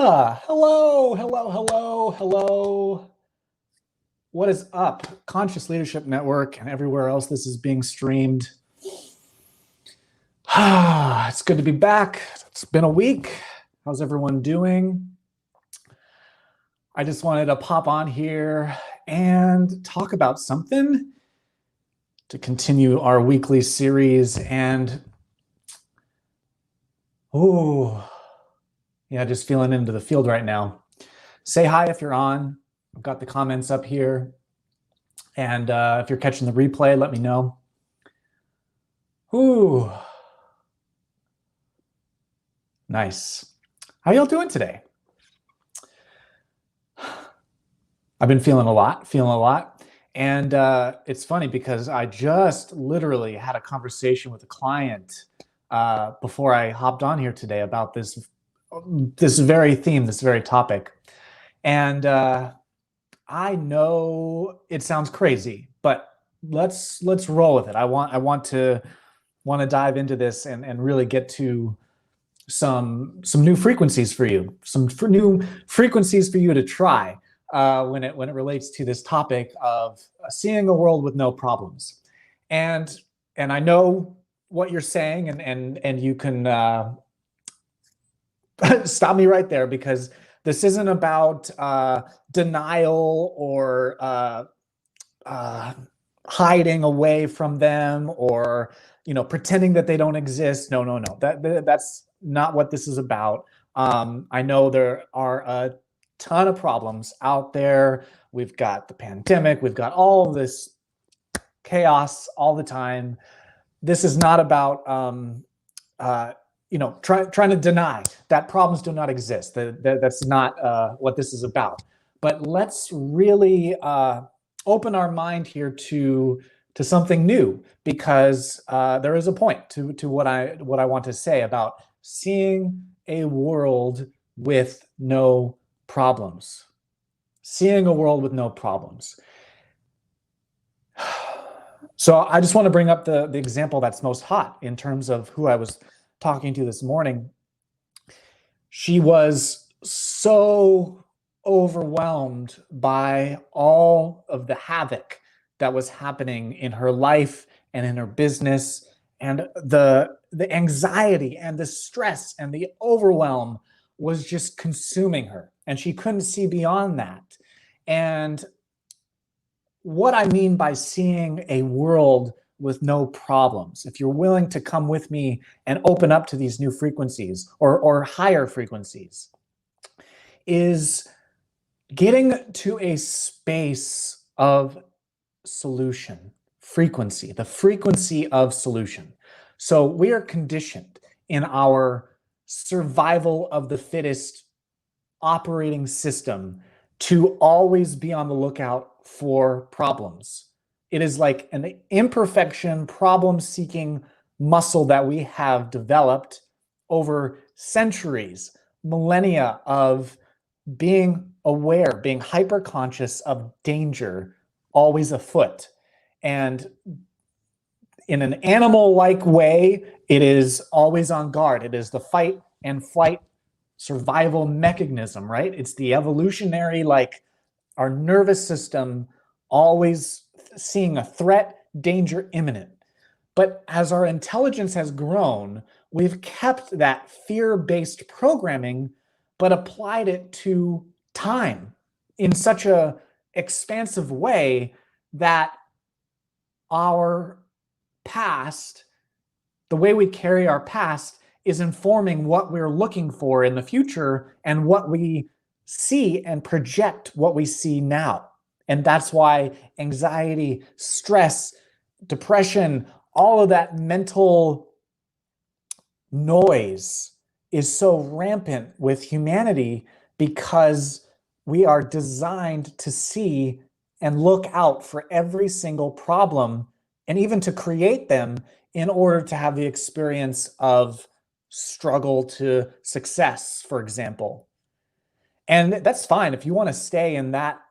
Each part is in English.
Hello, hello, hello, hello. What is up? Conscious Leadership Network and everywhere else this is being streamed. It's good to be back. It's been a week. How's everyone doing? I just wanted to pop on here and talk about something to continue our weekly series. And just feeling into the field right now. Say hi if you're on. I've got the comments up here. And if you're catching the replay, let me know. Ooh. Nice. How y'all doing today? I've been feeling a lot. And it's funny because I just literally had a conversation with a client before I hopped on here today about this very theme, this very topic. And I know it sounds crazy, but let's roll with it. I want to dive into this and really get to some new frequencies for you, new frequencies for you to try when it relates to this topic of seeing a world with no problems. And I know what you're saying, and you can stop me right there, because this isn't about denial or hiding away from them, or pretending that they don't exist. No. That's not what this is about. I know there are a ton of problems out there. We've got the pandemic. We've got all this chaos all the time. This is not about trying to deny that problems do not exist. That's not what this is about. But let's really open our mind here to something new, because there is a point to what I want to say about seeing a world with no problems. Seeing a world with no problems. So I just want to bring up the example that's most hot in terms of who I was talking to this morning. She was so overwhelmed by all of the havoc that was happening in her life and in her business, and the anxiety and the stress and the overwhelm was just consuming her, and she couldn't see beyond that. And what I mean by seeing a world with no problems, if you're willing to come with me and open up to these new frequencies or higher frequencies, is getting to a space of solution, frequency, the frequency of solution. So we are conditioned in our survival of the fittest operating system to always be on the lookout for problems. It is like an imperfection, problem-seeking muscle that we have developed over centuries, millennia of being aware, being hyper-conscious of danger always afoot. And in an animal-like way, it is always on guard. It is the fight and flight survival mechanism, right? It's the evolutionary, like our nervous system always seeing a threat, danger imminent. But as our intelligence has grown, we've kept that fear-based programming, but applied it to time in such a expansive way that our past, the way we carry our past, is informing what we're looking for in the future and what we see, and project what we see now. And that's why anxiety, stress, depression, all of that mental noise is so rampant with humanity, because we are designed to see and look out for every single problem, and even to create them in order to have the experience of struggle to success, for example. And that's fine if you want to stay in that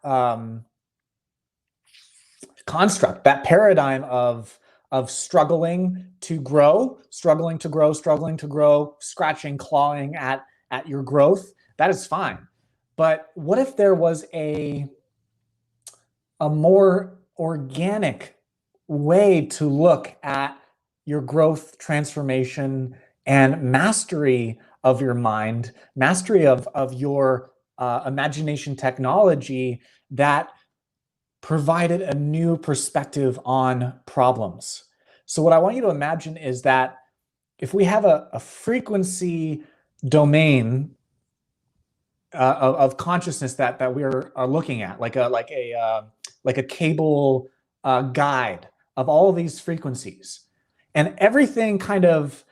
construct, that paradigm of struggling to grow, scratching, clawing at your growth. That is fine. But what if there was a more organic way to look at your growth, transformation, and mastery of your mind, mastery of your imagination technology that provided a new perspective on problems? So what I want you to imagine is that if we have a frequency domain of consciousness that we are looking at, like a cable guide of all of these frequencies, and everything kind of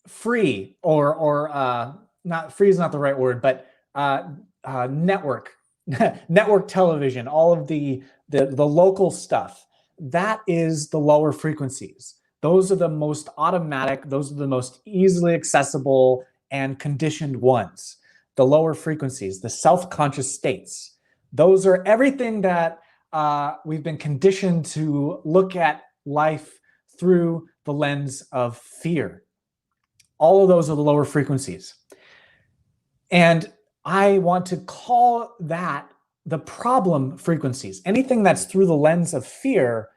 free or not free is not the right word, but network network television, all of the local stuff, that is the lower frequencies. Those are the most automatic, those are the most easily accessible and conditioned ones. The lower frequencies, the self-conscious states, those are everything that we've been conditioned to look at life through the lens of fear. All of those are the lower frequencies. And I want to call that the problem frequencies. Anything that's through the lens of fear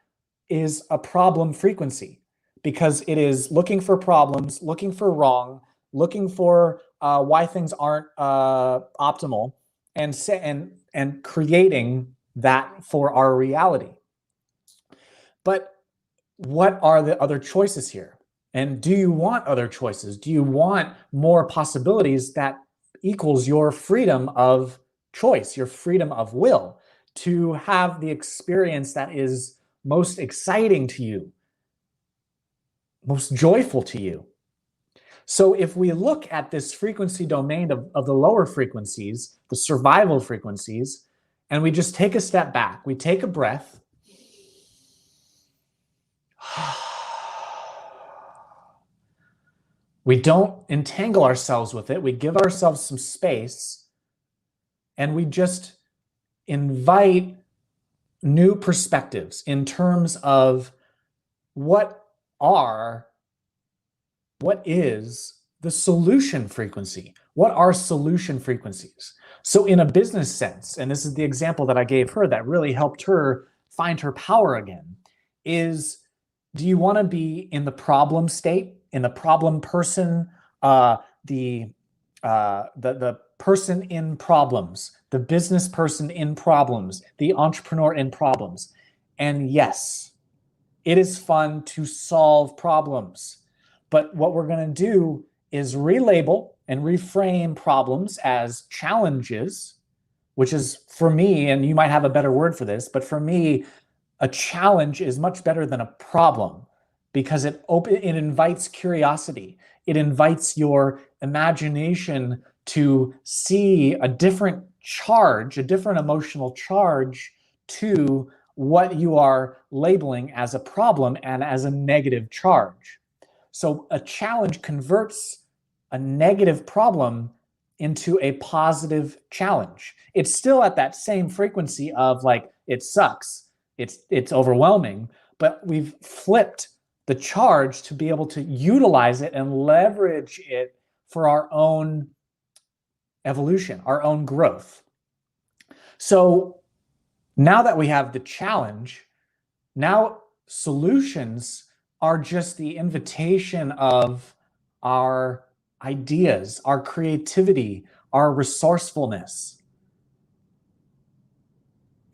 is a problem frequency, because it is looking for problems, looking for wrong, looking for why things aren't optimal, and creating that for our reality. But what are the other choices here? And do you want other choices? Do you want more possibilities that equals your freedom of choice, your freedom of will to have the experience that is most exciting to you, most joyful to you? So if we look at this frequency domain of the lower frequencies, the survival frequencies, and we just take a step back, we take a breath, we don't entangle ourselves with it, we give ourselves some space, and we just invite new perspectives in terms of what is the solution frequency? What are solution frequencies? So in a business sense, and this is the example that I gave her that really helped her find her power again, is, do you want to be in the problem state, in the problem person, the person in problems, the business person in problems, the entrepreneur in problems? And yes, it is fun to solve problems. But what we're going to do is relabel and reframe problems as challenges, which is, for me, and you might have a better word for this, but for me, a challenge is much better than a problem, because it invites curiosity. It invites your imagination to see a different charge, a different emotional charge to what you are labeling as a problem and as a negative charge. So a challenge converts a negative problem into a positive challenge. It's still at that same frequency of like, it sucks, it's overwhelming, but we've flipped the charge to be able to utilize it and leverage it for our own evolution, our own growth. So now that we have the challenge, now solutions are just the invitation of our ideas, our creativity, our resourcefulness.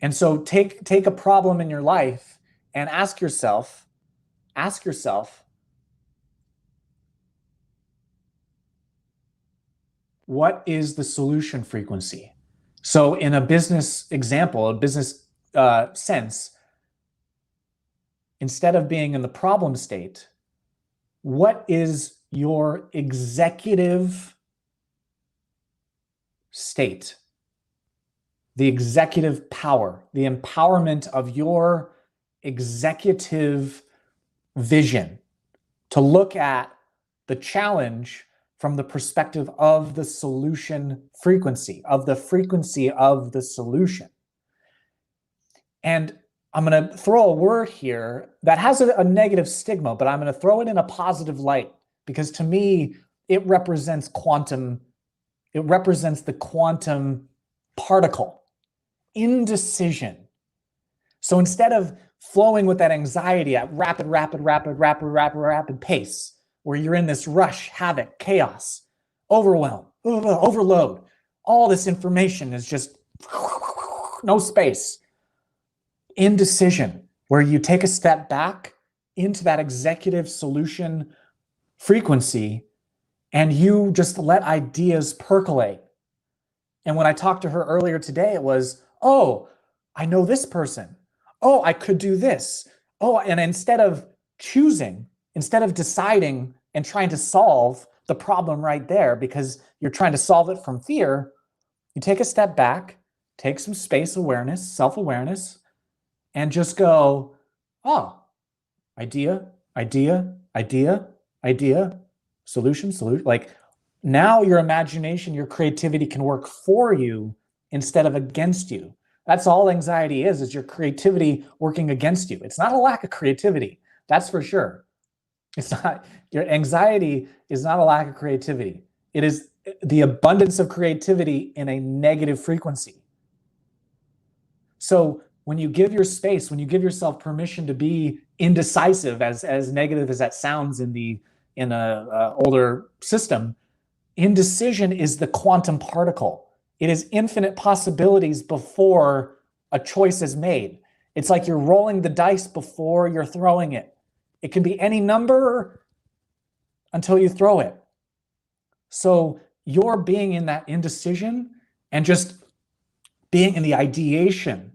And so take a problem in your life and ask yourself, what is the solution frequency? So in a business example, a business sense, instead of being in the problem state, what is your executive state? The executive power, the empowerment of your executive vision to look at the challenge from the perspective of the solution frequency, of the frequency of the solution. And I'm going to throw a word here that has a negative stigma, but I'm going to throw it in a positive light, because to me, it represents quantum It represents the quantum particle, indecision. So instead of flowing with that anxiety at rapid pace, where you're in this rush, havoc, chaos, overwhelm, overload, all this information is just no space. Indecision, where you take a step back into that executive solution frequency and you just let ideas percolate. And when I talked to her earlier today, it was, oh, I know this person. Oh, I could do this. Oh, and instead of choosing, instead of deciding and trying to solve the problem right there because you're trying to solve it from fear, you take a step back, take some space awareness, self-awareness, and just go, oh, idea, solution. Like now your imagination, your creativity can work for you instead of against you. That's all anxiety is your creativity working against you. It's not a lack of creativity, that's for sure. It's not, your anxiety is not a lack of creativity. It is the abundance of creativity in a negative frequency. So when you give your space, when you give yourself permission to be indecisive, as negative as that sounds in a older system, indecision is the quantum particle. It is infinite possibilities before a choice is made. It's like you're rolling the dice before you're throwing it. It can be any number until you throw it. So you're being in that indecision and just being in the ideation,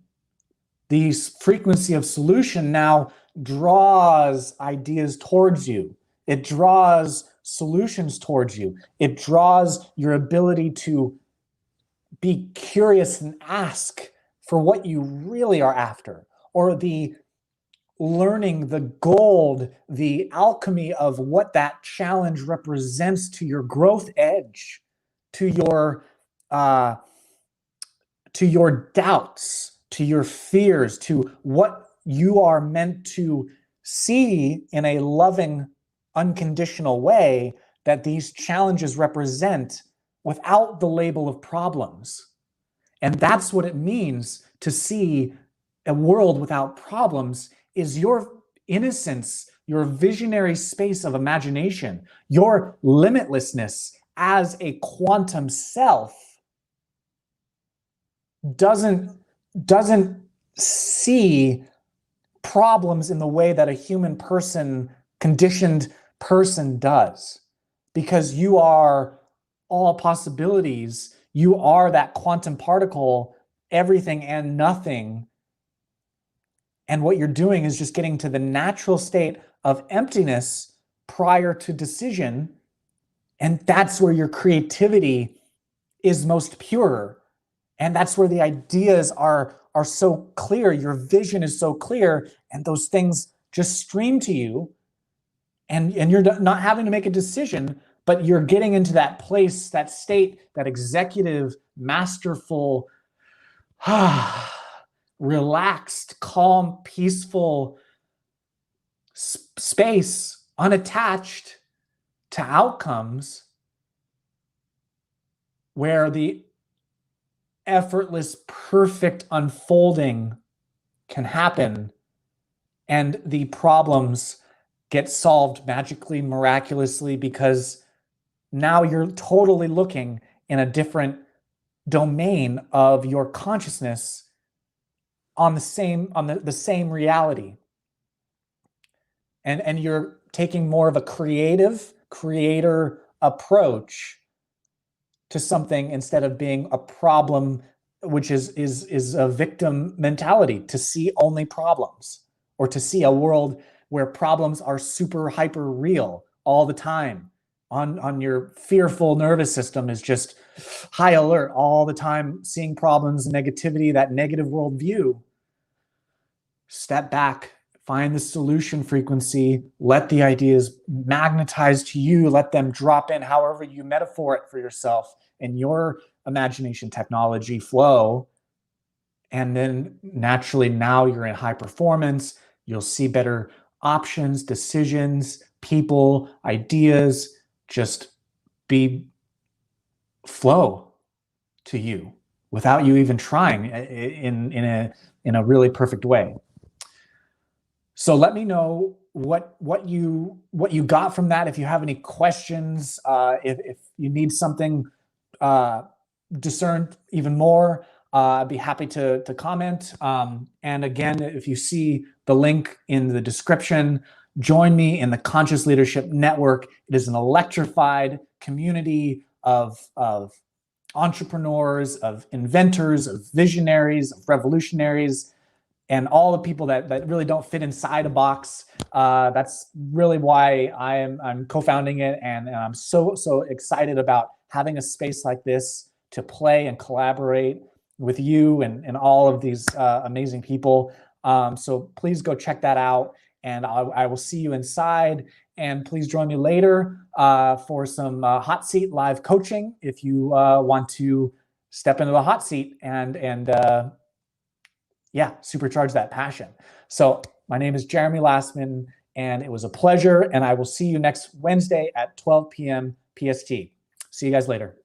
the frequency of solution now draws ideas towards you. It draws solutions towards you. It draws your ability to be curious and ask for what you really are after, or the learning, the gold, the alchemy of what that challenge represents to your growth edge, to your doubts, to your fears, to what you are meant to see in a loving, unconditional way that these challenges represent without the label of problems. And that's what it means to see a world without problems, is your innocence, your visionary space of imagination, your limitlessness as a quantum self doesn't see problems in the way that a human person, conditioned person does, because you are all possibilities. You are that quantum particle, everything and nothing. And what you're doing is just getting to the natural state of emptiness prior to decision. And that's where your creativity is most pure. And that's where the ideas are so clear. Your vision is so clear, and those things just stream to you. And you're not having to make a decision, but you're getting into that place, that state, that executive, masterful, relaxed, calm, peaceful space, unattached to outcomes, where the effortless, perfect unfolding can happen and the problems get solved magically, miraculously, because now you're totally looking in a different domain of your consciousness on the same reality. And you're taking more of a creator approach to something instead of being a problem, which is a victim mentality, to see only problems, or to see a world where problems are super hyper real all the time. On your fearful nervous system is just high alert all the time, seeing problems, negativity, that negative worldview. Step back, find the solution frequency, let the ideas magnetize to you, let them drop in however you metaphor it for yourself in your imagination technology flow. And then naturally, now you're in high performance, you'll see better options, decisions, people, ideas. Just be flow to you without you even trying in a really perfect way. So let me know what you got from that. If you have any questions, if you need something discerned even more, I'd be happy to comment. And again, if you see the link in the description, join me in the Conscious Leadership Network. It is an electrified community of entrepreneurs, of inventors, of visionaries, of revolutionaries, and all the people that really don't fit inside a box. That's really why I'm co-founding it, and I'm so excited about having a space like this to play and collaborate with you and all of these amazing people. So please go check that out, and I will see you inside. And please join me later for some hot seat live coaching if you want to step into the hot seat and yeah, supercharge that passion. So my name is Jeremy LASMAN, and it was a pleasure. And I will see you next Wednesday at 12 p.m. PST. See you guys later.